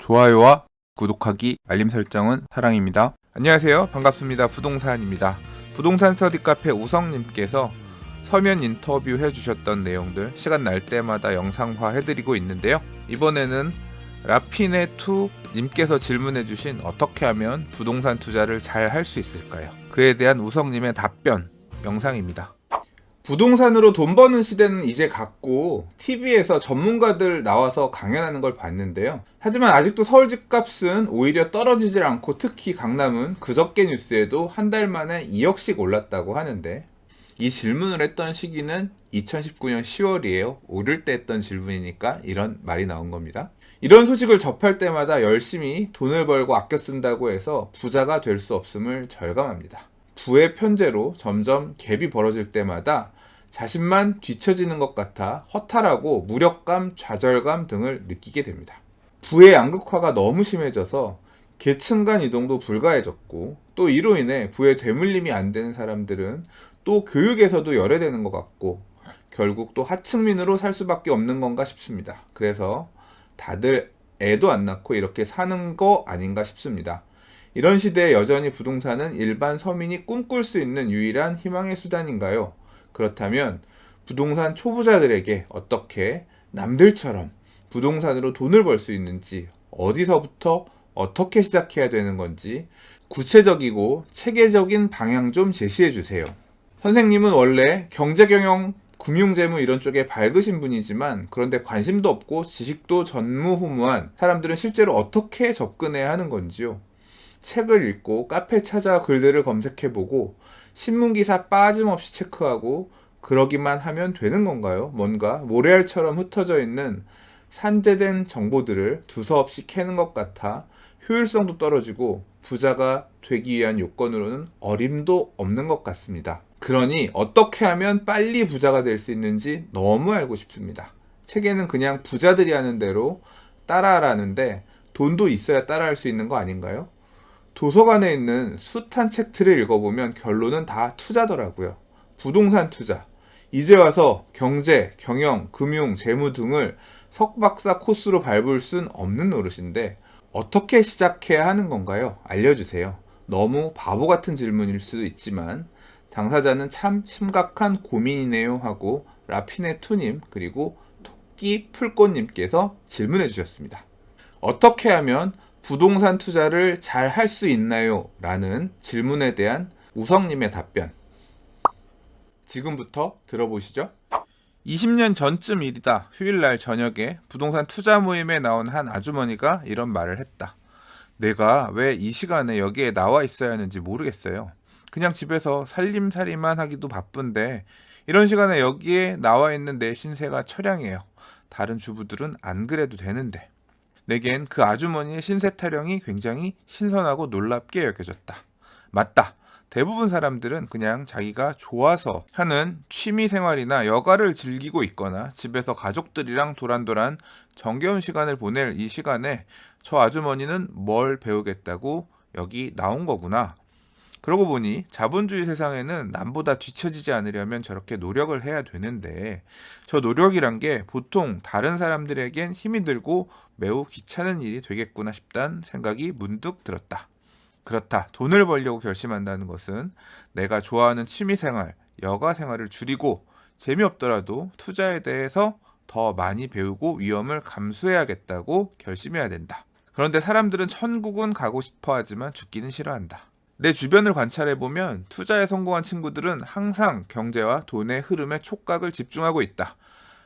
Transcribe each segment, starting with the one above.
좋아요와 구독하기, 알림 설정은 사랑입니다. 안녕하세요. 반갑습니다. 부동산입니다. 부동산 스터디 카페 우성님께서 서면 인터뷰 해주셨던 내용들 시간 날 때마다 영상화 해드리고 있는데요. 이번에는 라피네2 님께서 질문해주신 어떻게 하면 부동산 투자를 잘 할 수 있을까요? 그에 대한 우성님의 답변 영상입니다. 부동산으로 돈 버는 시대는 이제 갔고 TV에서 전문가들 나와서 강연하는 걸 봤는데요. 하지만 아직도 서울 집값은 오히려 떨어지질 않고 특히 강남은 그저께 뉴스에도 한 달 만에 2억씩 올랐다고 하는데, 이 질문을 했던 시기는 2019년 10월이에요. 오를 때 했던 질문이니까 이런 말이 나온 겁니다. 이런 소식을 접할 때마다 열심히 돈을 벌고 아껴 쓴다고 해서 부자가 될 수 없음을 절감합니다. 부의 편제로 점점 갭이 벌어질 때마다 자신만 뒤처지는 것 같아 허탈하고 무력감, 좌절감 등을 느끼게 됩니다. 부의 양극화가 너무 심해져서 계층 간 이동도 불가해졌고, 또 이로 인해 부의 되물림이 안 되는 사람들은 또 교육에서도 열애되는 것 같고 결국 또 하층민으로 살 수밖에 없는 건가 싶습니다. 그래서 다들 애도 안 낳고 이렇게 사는 거 아닌가 싶습니다. 이런 시대에 여전히 부동산은 일반 서민이 꿈꿀 수 있는 유일한 희망의 수단인가요? 그렇다면 부동산 초보자들에게 어떻게 남들처럼 부동산으로 돈을 벌 수 있는지, 어디서부터 어떻게 시작해야 되는 건지 구체적이고 체계적인 방향 좀 제시해 주세요. 선생님은 원래 경제경영, 금융재무 이런 쪽에 밝으신 분이지만 그런데 관심도 없고 지식도 전무후무한 사람들은 실제로 어떻게 접근해야 하는 건지요? 책을 읽고 카페 찾아 글들을 검색해보고 신문기사 빠짐없이 체크하고 그러기만 하면 되는 건가요? 뭔가 모래알처럼 흩어져 있는 산재된 정보들을 두서없이 캐는 것 같아 효율성도 떨어지고 부자가 되기 위한 요건으로는 어림도 없는 것 같습니다. 그러니 어떻게 하면 빨리 부자가 될 수 있는지 너무 알고 싶습니다. 책에는 그냥 부자들이 하는 대로 따라하라는데 돈도 있어야 따라할 수 있는 거 아닌가요? 도서관에 있는 숱한 책들을 읽어보면 결론은 다 투자더라고요. 부동산 투자. 이제 와서 경제, 경영, 금융, 재무 등을 석박사 코스로 밟을 순 없는 노릇인데 어떻게 시작해야 하는 건가요? 알려주세요. 너무 바보 같은 질문일 수도 있지만 당사자는 참 심각한 고민이네요 하고 라피네2님 그리고 토끼 풀꽃님께서 질문해 주셨습니다. 어떻게 하면 부동산 투자를 잘 할 수 있나요? 라는 질문에 대한 우성님의 답변 지금부터 들어보시죠. 20년 전쯤 일이다. 휴일날 저녁에 부동산 투자 모임에 나온 한 아주머니가 이런 말을 했다. 내가 왜 이 시간에 여기에 나와 있어야 하는지 모르겠어요. 그냥 집에서 살림살이만 하기도 바쁜데 이런 시간에 여기에 나와 있는 내 신세가 처량해요. 다른 주부들은 안 그래도 되는데. 내겐 그 아주머니의 신세 타령이 굉장히 신선하고 놀랍게 여겨졌다. 맞다. 대부분 사람들은 그냥 자기가 좋아서 하는 취미 생활이나 여가를 즐기고 있거나 집에서 가족들이랑 도란도란 정겨운 시간을 보낼 이 시간에 저 아주머니는 뭘 배우겠다고 여기 나온 거구나. 그러고 보니 자본주의 세상에는 남보다 뒤처지지 않으려면 저렇게 노력을 해야 되는데 저 노력이란 게 보통 다른 사람들에겐 힘이 들고 매우 귀찮은 일이 되겠구나 싶단 생각이 문득 들었다. 그렇다. 돈을 벌려고 결심한다는 것은 내가 좋아하는 취미생활, 여가생활을 줄이고 재미없더라도 투자에 대해서 더 많이 배우고 위험을 감수해야겠다고 결심해야 된다. 그런데 사람들은 천국은 가고 싶어 하지만 죽기는 싫어한다. 내 주변을 관찰해보면 투자에 성공한 친구들은 항상 경제와 돈의 흐름에 촉각을 집중하고 있다.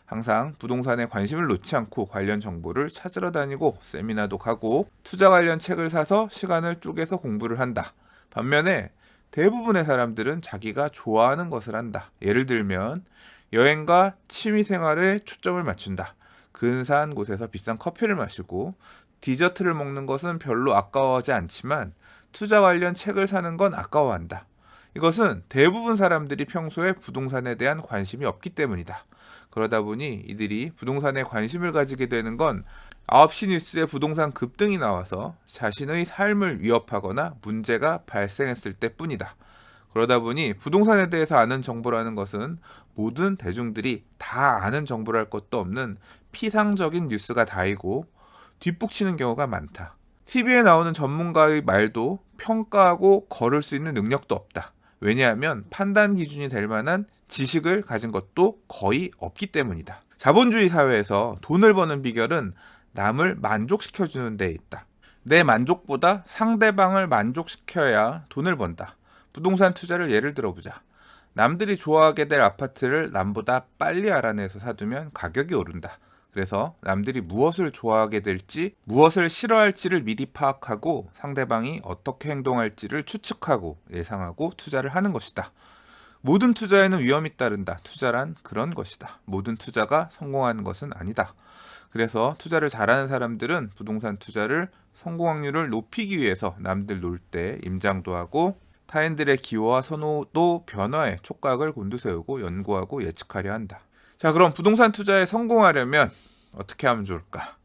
항상 부동산에 관심을 놓지 않고 관련 정보를 찾으러 다니고 세미나도 가고 투자 관련 책을 사서 시간을 쪼개서 공부를 한다. 반면에 대부분의 사람들은 자기가 좋아하는 것을 한다. 예를 들면 여행과 취미생활에 초점을 맞춘다. 근사한 곳에서 비싼 커피를 마시고 디저트를 먹는 것은 별로 아까워하지 않지만 투자 관련 책을 사는 건 아까워한다. 이것은 대부분 사람들이 평소에 부동산에 대한 관심이 없기 때문이다. 그러다 보니 이들이 부동산에 관심을 가지게 되는 건 9시 뉴스에 부동산 급등이 나와서 자신의 삶을 위협하거나 문제가 발생했을 때뿐이다. 그러다 보니 부동산에 대해서 아는 정보라는 것은 모든 대중들이 다 아는 정보랄 것도 없는 피상적인 뉴스가 다이고 뒷북치는 경우가 많다. TV에 나오는 전문가의 말도 평가하고 거를 수 있는 능력도 없다. 왜냐하면 판단 기준이 될 만한 지식을 가진 것도 거의 없기 때문이다. 자본주의 사회에서 돈을 버는 비결은 남을 만족시켜주는 데 있다. 내 만족보다 상대방을 만족시켜야 돈을 번다. 부동산 투자를 예를 들어보자. 남들이 좋아하게 될 아파트를 남보다 빨리 알아내서 사두면 가격이 오른다. 그래서 남들이 무엇을 좋아하게 될지, 무엇을 싫어할지를 미리 파악하고 상대방이 어떻게 행동할지를 추측하고 예상하고 투자를 하는 것이다. 모든 투자에는 위험이 따른다. 투자란 그런 것이다. 모든 투자가 성공하는 것은 아니다. 그래서 투자를 잘하는 사람들은 부동산 투자를 성공 확률을 높이기 위해서 남들 놀 때 임장도 하고 타인들의 기호와 선호도 변화에 촉각을 곤두세우고 연구하고 예측하려 한다. 자, 그럼 부동산 투자에 성공하려면 어떻게 하면 좋을까?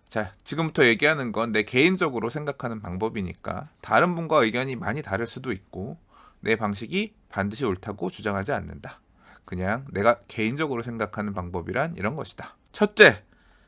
자, 지금부터 얘기하는 건 내 개인적으로 생각하는 방법이니까 다른 분과 의견이 많이 다를 수도 있고 내 방식이 반드시 옳다고 주장하지 않는다. 그냥 내가 개인적으로 생각하는 방법이란 이런 것이다. 첫째,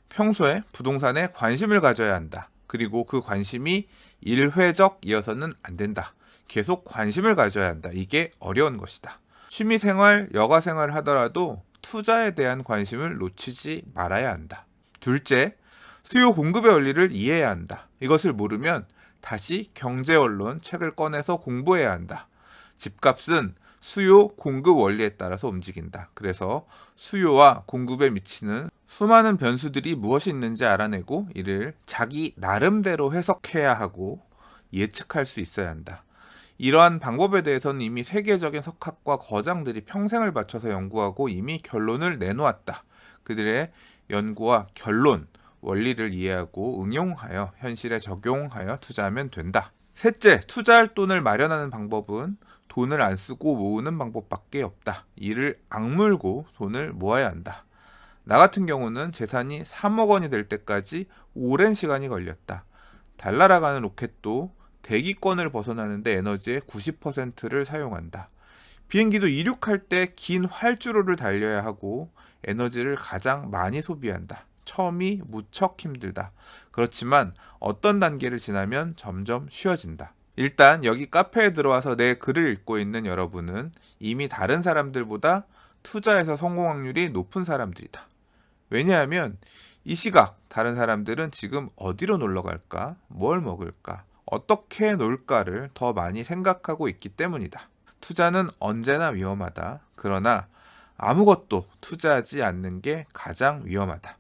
평소에 부동산에 관심을 가져야 한다. 그리고 그 관심이 일회적이어서는 안 된다. 계속 관심을 가져야 한다. 이게 어려운 것이다. 취미생활, 여가생활을 하더라도 투자에 대한 관심을 놓치지 말아야 한다. 둘째, 수요 공급의 원리를 이해해야 한다. 이것을 모르면 다시 경제언론 책을 꺼내서 공부해야 한다. 집값은 수요 공급 원리에 따라서 움직인다. 그래서 수요와 공급에 미치는 수많은 변수들이 무엇이 있는지 알아내고 이를 자기 나름대로 해석해야 하고 예측할 수 있어야 한다. 이러한 방법에 대해서는 이미 세계적인 석학과 거장들이 평생을 바쳐서 연구하고 이미 결론을 내놓았다. 그들의 연구와 결론, 원리를 이해하고 응용하여 현실에 적용하여 투자하면 된다. 셋째, 투자할 돈을 마련하는 방법은 돈을 안 쓰고 모으는 방법밖에 없다. 이를 악물고 돈을 모아야 한다. 나 같은 경우는 재산이 3억 원이 될 때까지 오랜 시간이 걸렸다. 달 날아가는 로켓도 대기권을 벗어나는데 에너지의 90%를 사용한다. 비행기도 이륙할 때 긴 활주로를 달려야 하고 에너지를 가장 많이 소비한다. 처음이 무척 힘들다. 그렇지만 어떤 단계를 지나면 점점 쉬워진다. 일단 여기 카페에 들어와서 내 글을 읽고 있는 여러분은 이미 다른 사람들보다 투자에서 성공 확률이 높은 사람들이다. 왜냐하면 이 시각 다른 사람들은 지금 어디로 놀러 갈까, 뭘 먹을까, 어떻게 놀까를 더 많이 생각하고 있기 때문이다. 투자는 언제나 위험하다. 그러나 아무것도 투자하지 않는 게 가장 위험하다.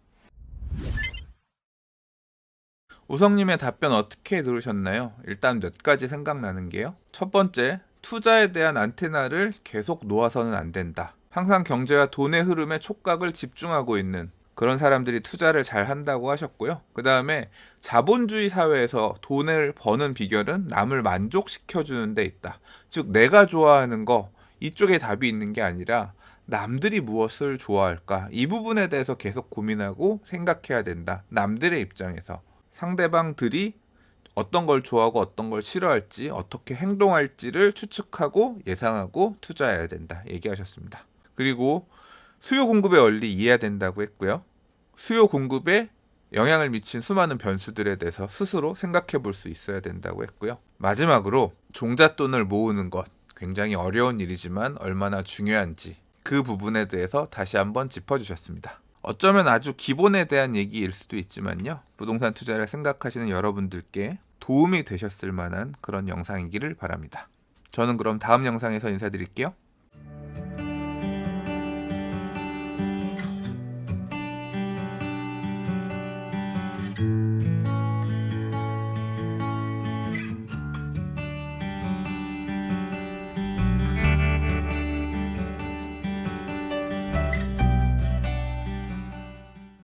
우성님의 답변 어떻게 들으셨나요? 일단 몇 가지 생각나는 게요. 첫 번째, 투자에 대한 안테나를 계속 놓아서는 안 된다. 항상 경제와 돈의 흐름에 촉각을 집중하고 있는 그런 사람들이 투자를 잘 한다고 하셨고요. 그 다음에 자본주의 사회에서 돈을 버는 비결은 남을 만족시켜주는 데 있다. 즉 내가 좋아하는 거 이쪽에 답이 있는 게 아니라 남들이 무엇을 좋아할까? 이 부분에 대해서 계속 고민하고 생각해야 된다. 남들의 입장에서. 상대방들이 어떤 걸 좋아하고 어떤 걸 싫어할지, 어떻게 행동할지를 추측하고 예상하고 투자해야 된다. 얘기하셨습니다. 그리고 수요 공급의 원리 이해해야 된다고 했고요. 수요 공급에 영향을 미친 수많은 변수들에 대해서 스스로 생각해 볼 수 있어야 된다고 했고요. 마지막으로 종잣돈을 모으는 것. 굉장히 어려운 일이지만 얼마나 중요한지 그 부분에 대해서 다시 한번 짚어주셨습니다. 어쩌면 아주 기본에 대한 얘기일 수도 있지만요. 부동산 투자를 생각하시는 여러분들께 도움이 되셨을 만한 그런 영상이기를 바랍니다. 저는 그럼 다음 영상에서 인사드릴게요.